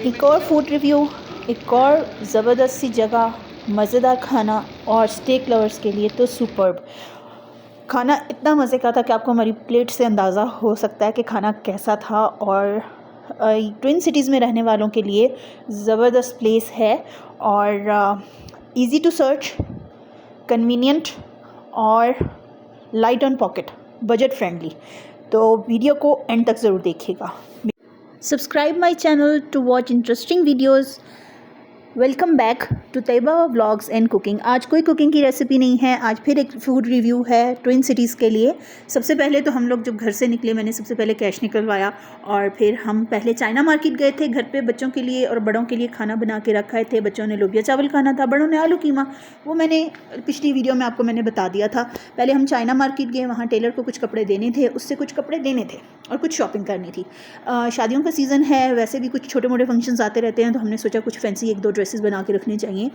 एक और food review, एक और ज़बरदस्त सी जगह, मज़ेदार खाना और स्टेक लवर्स के लिए तो सुपर्ब। खाना इतना मज़े का था कि आपको हमारी प्लेट से अंदाज़ा हो सकता है कि खाना कैसा था। और ट्विन सिटीज़ में रहने वालों के लिए ज़बरदस्त प्लेस है और इजी टू सर्च, कन्वीनियंट और light on pocket, budget friendly. तो वीडियो को एंड तक ज़रूर देखिएगा। Subscribe my channel to watch interesting videos. Welcome back to Tayyaba vlogs and cooking. आज कोई कुकिंग की रेसिपी नहीं है, आज फिर एक फूड रिव्यू है ट्विन सिटीज़ के लिए। सबसे पहले तो हम लोग जब घर से निकले, मैंने सबसे पहले कैश निकलवाया और फिर हम पहले चाइना मार्केट गए थे। घर पे बच्चों के लिए और बड़ों के लिए खाना बना के रखा थे। बच्चों ने लोबिया चावल खाना था, बड़ों ने आलू कीमा। वो मैंने पिछली वीडियो में आपको मैंने बता दिया था। पहले हम चाइना मार्केट गए, वहाँ टेलर को कुछ कपड़े देने थे, उससे कुछ कपड़े लेने थे और कुछ शॉपिंग करनी थी। शादियों का सीज़न है, वैसे भी कुछ छोटे मोटे फंक्शंस आते रहते हैं, तो हमने सोचा कुछ फैंसी एक दो ड्रेसेस बना के रखने चाहिए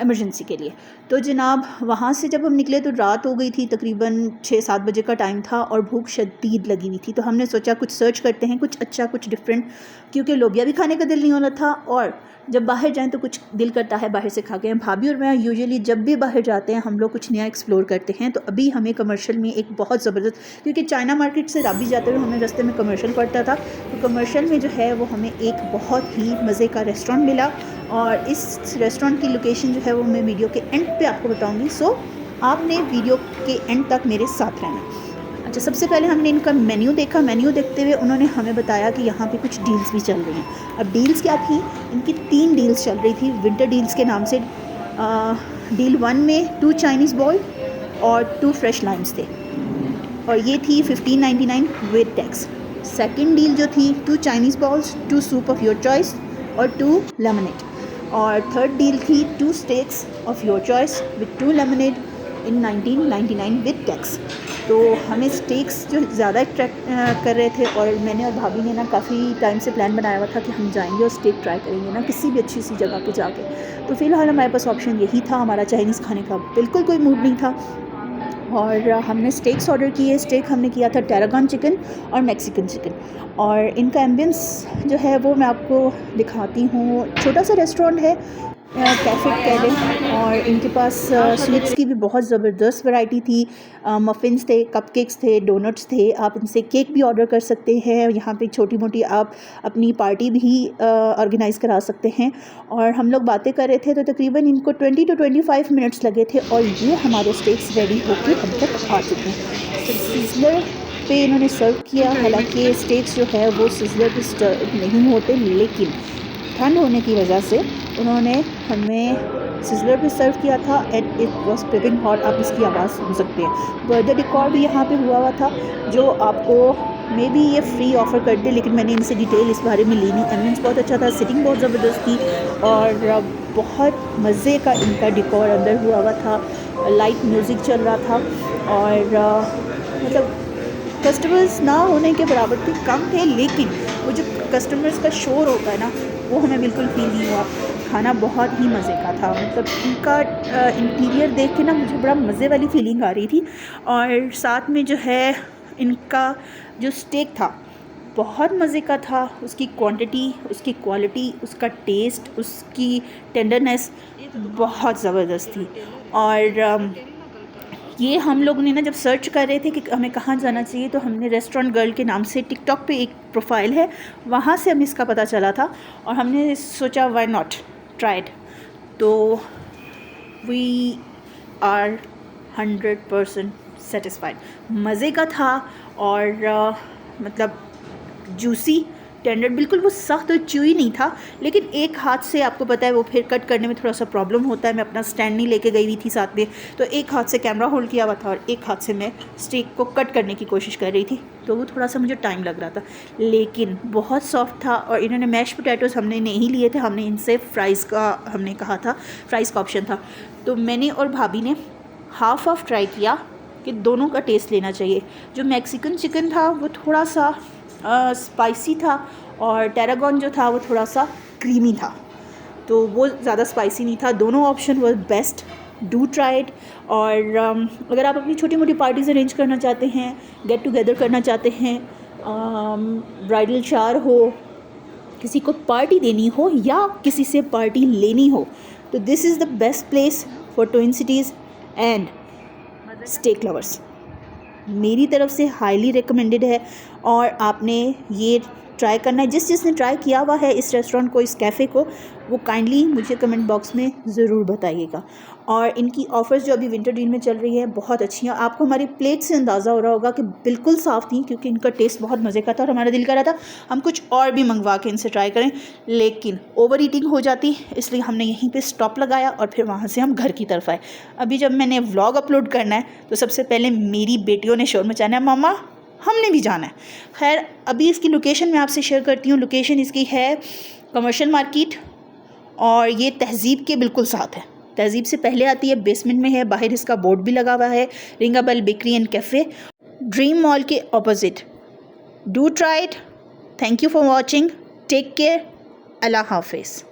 इमरजेंसी के लिए। तो जनाब वहाँ से जब हम निकले तो रात हो गई थी, तकरीबन 6-7 बजे का टाइम था और भूख शदीद लगी हुई थी। तो हमने सोचा कुछ सर्च करते हैं, कुछ अच्छा, कुछ डिफरेंट, क्योंकि लोबिया भी खाने का दिल नहीं हो रहा था और जब बाहर जाएं तो कुछ दिल करता है बाहर से खा के। भाभी और मैं यूजुअली जब भी बाहर जाते हैं हम लोग कुछ नया एक्सप्लोर करते हैं। तो अभी हमें कमर्शियल में एक बहुत ज़बरदस्त, क्योंकि चाइना मार्केट से राबी जाते हुए हमें रास्ते में कमर्शियल पड़ता था, तो कमर्शियल में जो है वो हमें एक बहुत ही मज़े का रेस्टोरेंट मिला। और इस रेस्टोरेंट की लोकेशन जो है वो मैं वीडियो के एंड पे आपको बताऊंगी। सो आपने वीडियो के एंड तक मेरे साथ रहना। अच्छा, सबसे पहले हमने इनका मेन्यू देखा। मेन्यू देखते हुए उन्होंने हमें बताया कि यहाँ पे कुछ डील्स भी चल रही हैं। अब डील्स क्या थी, इनकी 3 डील्स चल रही थी विंटर डील्स के नाम से। डील 1 में 2 चाइनीज़ बॉल और 2 फ्रेश लाइम्स थे और ये थी 1599 विद टैक्स। सेकेंड डील जो थी 2 Chinese balls, 2 soup of your choice और 2 लेमनेड। और थर्ड डील थी 2 stakes of your choice with 2 lemonade in 1999 with tax. तो हमें स्टेक्स जो ज़्यादा अट्रैक्ट कर रहे थे और मैंने और भाभी ने ना काफ़ी टाइम से प्लान बनाया हुआ था कि हम जाएंगे और स्टेक ट्राई करेंगे ना किसी भी अच्छी सी जगह पे जाके। तो फ़िलहाल हमारे पास ऑप्शन यही था, हमारा चाइनीज़ खाने का बिल्कुल कोई मूड नहीं था और हमने स्टेक्स ऑर्डर किए। स्टेक हमने किया था टैरागन चिकन और मैक्सिकन चिकन। और इनका एम्बियंस जो है वो मैं आपको दिखाती हूँ। छोटा सा रेस्टोरेंट है, कैफ़े कह लें, और इनके पास स्वीट्स की भी बहुत ज़बरदस्त वैरायटी थी। मफ़िन्स थे, कपकेक्स थे, डोनट्स थे। आप इनसे केक भी ऑर्डर कर सकते हैं। यहाँ पे छोटी मोटी आप अपनी पार्टी भी ऑर्गेनाइज़ करा सकते हैं। और हम लोग बातें कर रहे थे तो तकरीबन इनको 20 to 25 मिनट्स लगे थे और ये हमारे स्टेक्स रेडी होके हम तक आ चुके हैं। तो सिज़लर पे इन्होंने सर्व किया। हालांकि स्टेक्स जो है वो सिज़लर पे सर्व नहीं होते, लेकिन ठंड होने की वजह से उन्होंने हमें सिज़लर पे सर्व किया था and it was peeping hot. आप इसकी आवाज़ सुन सकते हैं। बर्थडे डिकॉर भी यहाँ पे हुआ था जो आपको मे बी ये फ्री ऑफ़र करते, लेकिन मैंने इनसे डिटेल इस बारे में ली नहीं। एम्बियंस बहुत अच्छा था, सिटिंग बहुत ज़बरदस्त थी और बहुत मज़े का इनका डिकॉर अंदर हुआ था। लाइट म्यूज़िक चल रहा था और मतलब कस्टमर्स ना होने के बराबर भी कम थे, लेकिन वो जो कस्टमर्स का शोर होता है ना वो हमें बिल्कुल फील नहीं हुआ। खाना बहुत ही मज़े का था, मतलब इनका इंटीरियर देख के ना मुझे बड़ा मज़े वाली फीलिंग आ रही थी। और साथ में जो है इनका जो स्टेक था बहुत मज़े का था। उसकी क्वांटिटी, उसकी क्वालिटी, उसका टेस्ट, उसकी टेंडरनेस बहुत ज़बरदस्त थी। और ये हम लोगों ने ना जब सर्च कर रहे थे कि हमें कहाँ जाना चाहिए, तो हमने रेस्टोरेंट गर्ल के नाम से टिकटॉक पे एक प्रोफाइल है, वहाँ से हमें इसका पता चला था और हमने सोचा व्हाई नॉट ट्राई इट। तो वी आर 100% सेटिस्फाइड। मज़े का था और मतलब जूसी, टेंडर, बिल्कुल वो सख्त और च्यूई नहीं था, लेकिन एक हाथ से आपको पता है वो फिर कट करने में थोड़ा सा प्रॉब्लम होता है। मैं अपना स्टैंड नहीं लेके गई हुई थी साथ में, तो एक हाथ से कैमरा होल्ड किया हुआ था और एक हाथ से मैं स्टेक को कट करने की कोशिश कर रही थी, तो वो थोड़ा सा मुझे टाइम लग रहा था, लेकिन बहुत सॉफ्ट था। और इन्होंने मैश पोटैटोज़ हमने नहीं लिए थे, हमने इनसे फ्राइज़ का हमने कहा था, फ्राइज़ का ऑप्शन था। तो मैंने और भाभी ने हाफ ऑफ ट्राई किया कि दोनों का टेस्ट लेना चाहिए। जो मैक्सिकन चिकन था वो थोड़ा सा स्पाइसी था और टैरागन जो था वो थोड़ा सा क्रीमी था, तो वो ज़्यादा स्पाइसी नहीं था। दोनों option were best, do try it. और अगर आप अपनी छोटी मोटी पार्टीज़ अरेंज करना चाहते हैं, गेट टुगेदर करना चाहते हैं, ब्राइडल शावर हो किसी को पार्टी देनी हो या किसी से पार्टी लेनी हो तो this is the best place for twin cities and steak lovers. मेरी तरफ से हाईली रिकमेंडेड है और आपने ये ट्राई करना है। जिसने ट्राई किया हुआ है इस रेस्टोरेंट को, इस कैफ़े को, वो काइंडली मुझे कमेंट बॉक्स में ज़रूर बताइएगा। और इनकी ऑफ़र्स जो अभी विंटर डील में चल रही है बहुत अच्छी हैं। आपको हमारी प्लेट से अंदाज़ा हो रहा होगा कि बिल्कुल साफ़ थी, क्योंकि इनका टेस्ट बहुत मज़े का था और हमारा दिल कर रहा था हम कुछ और भी मंगवा के इनसे ट्राई करें, लेकिन ओवर ईटिंग हो जाती, इसलिए हमने यहीं पे स्टॉप लगाया और फिर वहाँ से हम घर की तरफ आए। अभी जब मैंने व्लॉग अपलोड करना है तो सबसे पहले मेरी बेटियों ने शोर मचाना है, मामा हमने भी जाना है। खैर अभी इसकी लोकेशन मैं आपसे शेयर करती हूँ। लोकेशन इसकी है कमर्शियल मार्केट और ये तहज़ीब के बिल्कुल साथ है। तहज़ीब से पहले आती है, बेसमेंट में है, बाहर इसका बोर्ड भी लगा हुआ है, Ringabell bakery and cafe, Dream Mall के opposite. Do try it. Thank you for watching. Take care. अल्लाह हाफिज़।